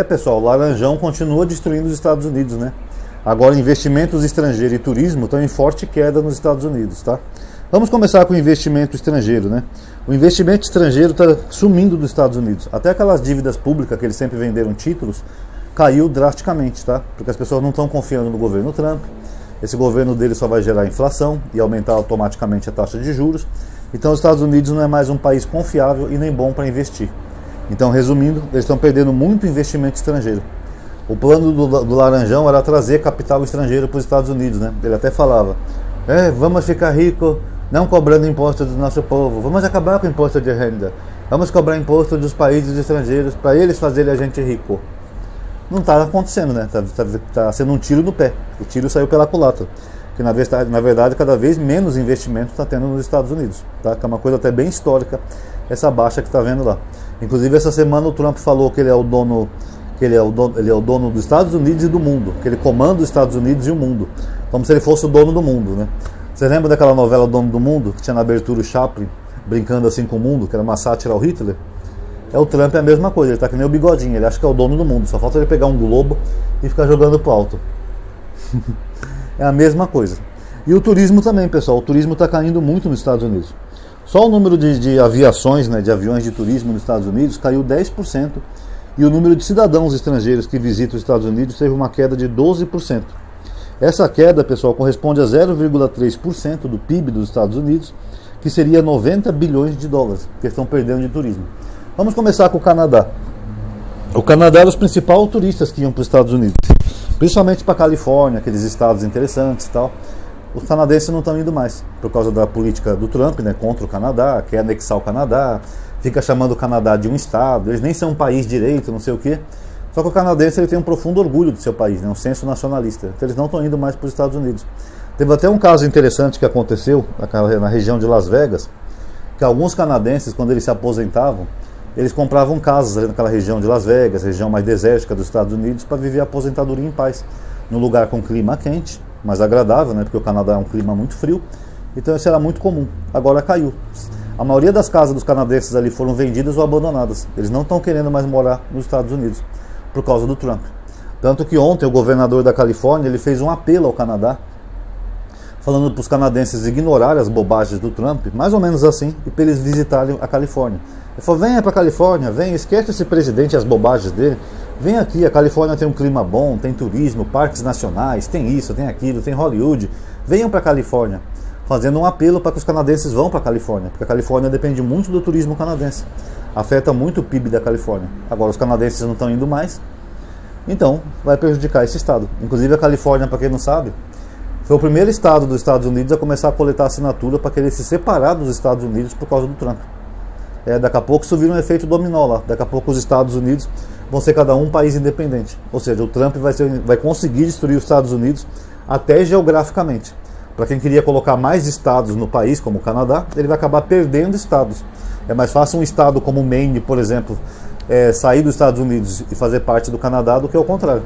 Pessoal, o Laranjão continua destruindo os Estados Unidos, né? Agora, investimentos estrangeiros e turismo estão em forte queda nos Estados Unidos, tá? Vamos começar com o investimento estrangeiro, né? O investimento estrangeiro está sumindo dos Estados Unidos. Até aquelas dívidas públicas que eles sempre venderam títulos, caiu drasticamente, tá? Porque as pessoas não estão confiando no governo Trump. Esse governo dele só vai gerar inflação e aumentar automaticamente a taxa de juros. Então, os Estados Unidos não é mais um país confiável e nem bom para investir. Então, resumindo, eles estão perdendo muito investimento estrangeiro. O plano do Laranjão era trazer capital estrangeiro para os Estados Unidos, né? Ele até falava, vamos ficar rico não cobrando imposto do nosso povo, vamos acabar com o imposto de renda, vamos cobrar imposto dos países estrangeiros para eles fazerem a gente rico. Não está acontecendo, né? Tá sendo um tiro no pé. O tiro saiu pela culatra. Que na verdade cada vez menos investimento está tendo nos Estados Unidos, tá? Que é uma coisa até bem histórica, essa baixa que está vendo lá. Inclusive essa semana o Trump falou que ele é o dono dos Estados Unidos e do mundo, que ele comanda os Estados Unidos e o mundo, como se ele fosse o dono do mundo, né? Você lembra daquela novela Dono do Mundo, que tinha na abertura o Chaplin brincando assim com o mundo, que era uma sátira ao Hitler? O Trump é a mesma coisa, ele tá que nem o Bigodinho, ele acha que é o dono do mundo, só falta ele pegar um globo e ficar jogando pro alto. É a mesma coisa. E o turismo também, pessoal, o turismo está caindo muito nos Estados Unidos. Só o número de aviações, né, de aviões de turismo nos Estados Unidos caiu 10%, e o número de cidadãos estrangeiros que visitam os Estados Unidos teve uma queda de 12%. Essa queda, pessoal, corresponde a 0,3% do PIB dos Estados Unidos, que seria 90 bilhões de dólares que estão perdendo de turismo. Vamos começar com o Canadá. O Canadá era os principais turistas que iam para os Estados Unidos, principalmente para a Califórnia, aqueles estados interessantes e tal. Os canadenses não estão indo mais, por causa da política do Trump, né, contra o Canadá, quer anexar o Canadá, fica chamando o Canadá de um estado, eles nem são um país direito, não sei o quê. Só que o canadense ele tem um profundo orgulho do seu país, né, um senso nacionalista, então eles não estão indo mais para os Estados Unidos. Teve até um caso interessante que aconteceu na região de Las Vegas, que alguns canadenses, quando eles se aposentavam, eles compravam casas ali naquela região de Las Vegas, região mais desértica dos Estados Unidos, para viver a aposentadoria em paz, num lugar com clima quente, mais agradável, né, porque o Canadá é um clima muito frio, então isso era muito comum. Agora caiu. A maioria das casas dos canadenses ali foram vendidas ou abandonadas. Eles não estão querendo mais morar nos Estados Unidos, por causa do Trump. Tanto que ontem o governador da Califórnia ele fez um apelo ao Canadá, falando para os canadenses ignorarem as bobagens do Trump, mais ou menos assim, e para eles visitarem a Califórnia. Ele falou, venha para a Califórnia, venha, esquece esse presidente e as bobagens dele, vem aqui, a Califórnia tem um clima bom, tem turismo, parques nacionais, tem isso, tem aquilo, tem Hollywood, venham para a Califórnia, fazendo um apelo para que os canadenses vão para a Califórnia, porque a Califórnia depende muito do turismo canadense, afeta muito o PIB da Califórnia. Agora os canadenses não estão indo mais, então vai prejudicar esse estado. Inclusive a Califórnia, para quem não sabe, foi o primeiro estado dos Estados Unidos a começar a coletar assinatura para querer se separar dos Estados Unidos por causa do Trump. Daqui a pouco isso vira um efeito dominó lá. Daqui a pouco os Estados Unidos vão ser cada um país independente. Ou seja, o Trump vai conseguir destruir os Estados Unidos até geograficamente. Para quem queria colocar mais estados no país, como o Canadá, ele vai acabar perdendo estados. É mais fácil um estado como o Maine, por exemplo, sair dos Estados Unidos e fazer parte do Canadá do que o contrário.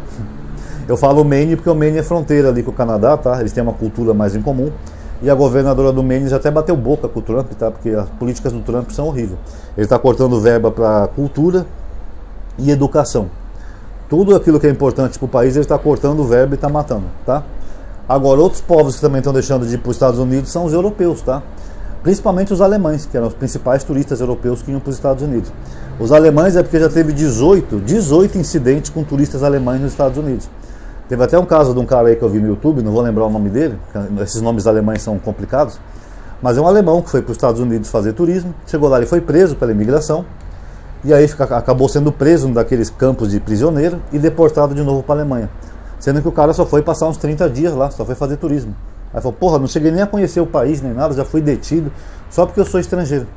Eu falo Maine porque o Maine é fronteira ali com o Canadá, tá? Eles têm uma cultura mais em comum. E a governadora do Maine já até bateu boca com o Trump, tá? Porque as políticas do Trump são horríveis. Ele está cortando verba para cultura e educação. Tudo aquilo que é importante para o país, ele está cortando verba e está matando, tá? Agora, outros povos que também estão deixando de ir para os Estados Unidos são os europeus, tá? Principalmente os alemães, que eram os principais turistas europeus que iam para os Estados Unidos. Os alemães é porque já teve 18 incidentes com turistas alemães nos Estados Unidos. Teve até um caso de um cara aí que eu vi no YouTube, não vou lembrar o nome dele, esses nomes alemães são complicados, mas é um alemão que foi para os Estados Unidos fazer turismo, chegou lá, ele foi preso pela imigração, e aí acabou sendo preso num daqueles campos de prisioneiro e deportado de novo para a Alemanha. Sendo que o cara só foi passar uns 30 dias lá, só foi fazer turismo. Aí falou, porra, não cheguei nem a conhecer o país, nem nada, já fui detido, só porque eu sou estrangeiro.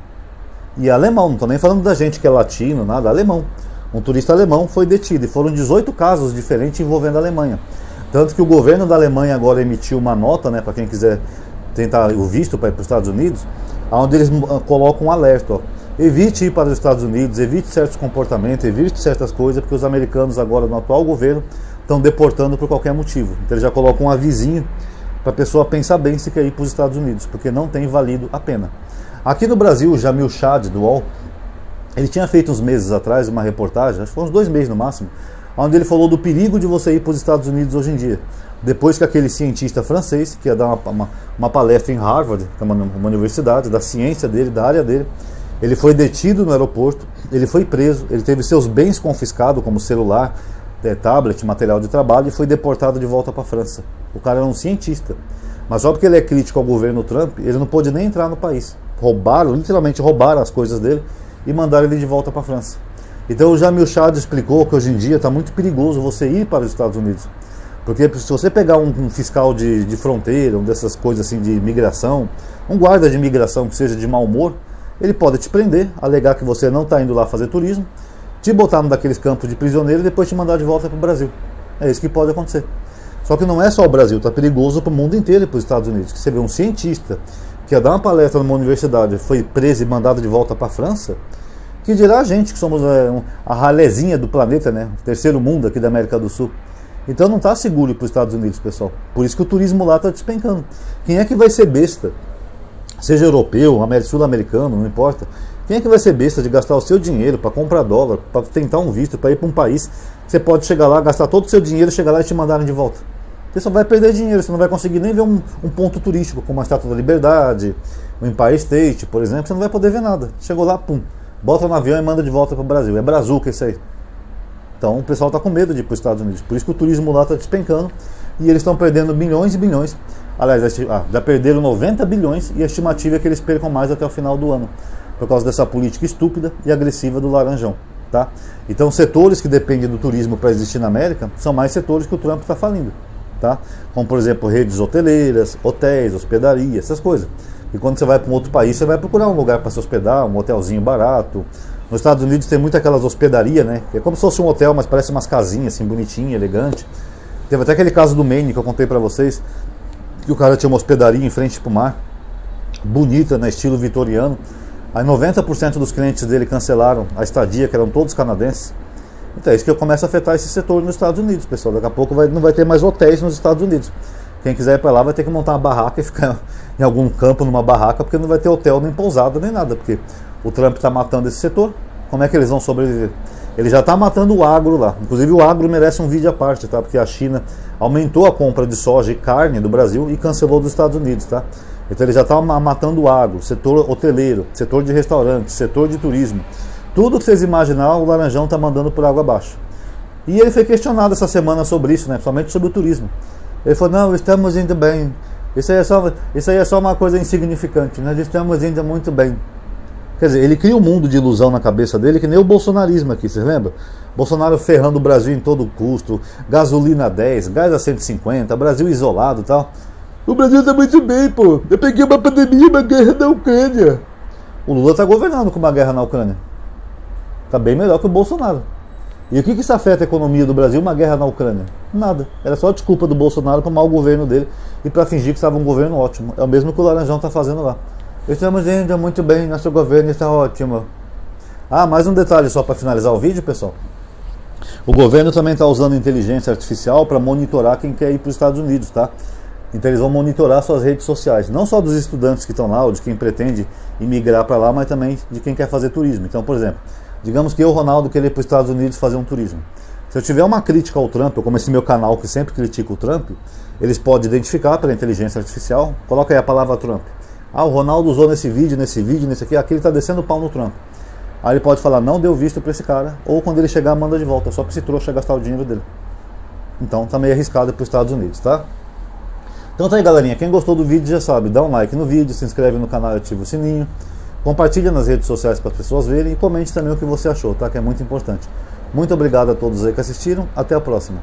E é alemão, não estou nem falando da gente que é latino, nada, alemão. Um turista alemão foi detido, e foram 18 casos diferentes envolvendo a Alemanha. Tanto que o governo da Alemanha agora emitiu uma nota, né, para quem quiser tentar o visto para ir para os Estados Unidos, onde eles colocam um alerta, ó. Evite ir para os Estados Unidos, evite certos comportamentos, evite certas coisas, porque os americanos agora, no atual governo, estão deportando por qualquer motivo. Então eles já colocam um avisinho para a pessoa pensar bem se quer ir para os Estados Unidos, porque não tem valido a pena. Aqui no Brasil, o Jamil Chad, do UOL, Ele tinha feito uns meses atrás uma reportagem, acho que foi uns 2 meses no máximo, onde ele falou do perigo de você ir para os Estados Unidos hoje em dia. Depois que aquele cientista francês, que ia dar uma palestra em Harvard, que é uma universidade, da ciência dele, da área dele, ele foi detido no aeroporto, ele foi preso, ele teve seus bens confiscados, como celular, tablet, material de trabalho, e foi deportado de volta para a França. O cara era um cientista. Mas só porque ele é crítico ao governo Trump, ele não pôde nem entrar no país. Roubaram, literalmente roubaram as coisas dele e mandaram ele de volta para a França. Então o Jamil Chad explicou que hoje em dia está muito perigoso você ir para os Estados Unidos. Porque se você pegar um fiscal de fronteira, dessas coisas assim de imigração, um guarda de imigração que seja de mau humor, ele pode te prender, alegar que você não está indo lá fazer turismo, te botar num daqueles campos de prisioneiro e depois te mandar de volta para o Brasil. É isso que pode acontecer. Só que não é só o Brasil, está perigoso para o mundo inteiro e para os Estados Unidos. Que você vê um cientista que ia dar uma palestra numa universidade, foi preso e mandado de volta para a França, que dirá a gente que somos a ralezinha do planeta, né? O terceiro mundo aqui da América do Sul. Então não está seguro para os Estados Unidos, pessoal. Por isso que o turismo lá está despencando. Quem é que vai ser besta, seja europeu, sul-americano, não importa, quem é que vai ser besta de gastar o seu dinheiro para comprar dólar, para tentar um visto, para ir para um país, você pode chegar lá, gastar todo o seu dinheiro, chegar lá e te mandarem de volta? Você só vai perder dinheiro, você não vai conseguir nem ver um ponto turístico, como a Estátua da Liberdade, o Empire State, por exemplo, você não vai poder ver nada. Chegou lá, pum, bota no avião e manda de volta para o Brasil. É brazuca isso aí. Então o pessoal está com medo de ir para os Estados Unidos. Por isso que o turismo lá está despencando e eles estão perdendo bilhões e bilhões. Aliás, já perderam 90 bilhões e a estimativa é que eles percam mais até o final do ano, por causa dessa política estúpida e agressiva do Laranjão. Tá? Então setores que dependem do turismo para existir na América são mais setores que o Trump está falindo. Tá? Como por exemplo redes hoteleiras, hotéis, hospedaria, essas coisas. E quando você vai para um outro país, você vai procurar um lugar para se hospedar, um hotelzinho barato. Nos Estados Unidos tem muito aquelas hospedarias, né? Que é como se fosse um hotel, mas parece umas casinhas assim, bonitinha, elegante. Teve até aquele caso do Maine que eu contei para vocês, que o cara tinha uma hospedaria em frente para o mar, bonita, né? Estilo vitoriano. Aí 90% dos clientes dele cancelaram a estadia, que eram todos canadenses. Então é isso que começa a afetar esse setor nos Estados Unidos, pessoal. Daqui a pouco não vai ter mais hotéis nos Estados Unidos. Quem quiser ir para lá vai ter que montar uma barraca e ficar em algum campo numa barraca, porque não vai ter hotel, nem pousada, nem nada. Porque o Trump está matando esse setor. Como é que eles vão sobreviver? Ele já está matando o agro lá. Inclusive o agro merece um vídeo à parte, tá? Porque a China aumentou a compra de soja e carne do Brasil e cancelou dos Estados Unidos, tá? Então ele já está matando o agro, setor hoteleiro, setor de restaurantes, setor de turismo. Tudo que vocês imaginar, o Laranjão está mandando por água abaixo. E ele foi questionado essa semana sobre isso, né? Principalmente sobre o turismo. Ele falou, não, estamos indo bem. Isso aí é só uma coisa insignificante. Nós estamos indo muito bem. Quer dizer, ele cria um mundo de ilusão na cabeça dele, que nem o bolsonarismo aqui, vocês lembram? Bolsonaro ferrando o Brasil em todo custo, gasolina 10, gás a 150, Brasil isolado e tal. O Brasil está muito bem, pô. Eu peguei uma pandemia, uma guerra na Ucrânia. O Lula está governando com uma guerra na Ucrânia. Está bem melhor que o Bolsonaro. E o que isso afeta a economia do Brasil, uma guerra na Ucrânia? Nada. Era só desculpa do Bolsonaro para o mau governo dele e para fingir que estava um governo ótimo. É o mesmo que o Laranjão está fazendo lá. Estamos indo muito bem, nosso governo está ótimo. Ah, mais um detalhe só para finalizar o vídeo, pessoal. O governo também está usando inteligência artificial para monitorar quem quer ir para os Estados Unidos, tá? Então eles vão monitorar suas redes sociais, não só dos estudantes que estão lá, ou de quem pretende imigrar para lá, mas também de quem quer fazer turismo. Então, por exemplo, digamos que eu, Ronaldo, queria ir para os Estados Unidos fazer um turismo. Se eu tiver uma crítica ao Trump, ou como esse meu canal que sempre critica o Trump, eles podem identificar pela inteligência artificial, coloca aí a palavra Trump. Ah, o Ronaldo usou nesse vídeo, nesse aqui, aqui ele está descendo o pau no Trump. Aí ele pode falar, não deu visto para esse cara, ou quando ele chegar, manda de volta, só para esse trouxa gastar o dinheiro dele. Então tá meio arriscado para os Estados Unidos, tá? Então tá aí, galerinha, quem gostou do vídeo já sabe, dá um like no vídeo, se inscreve no canal e ativa o sininho, compartilha nas redes sociais para as pessoas verem e comente também o que você achou, tá? Que é muito importante. Muito obrigado a todos aí que assistiram, até a próxima.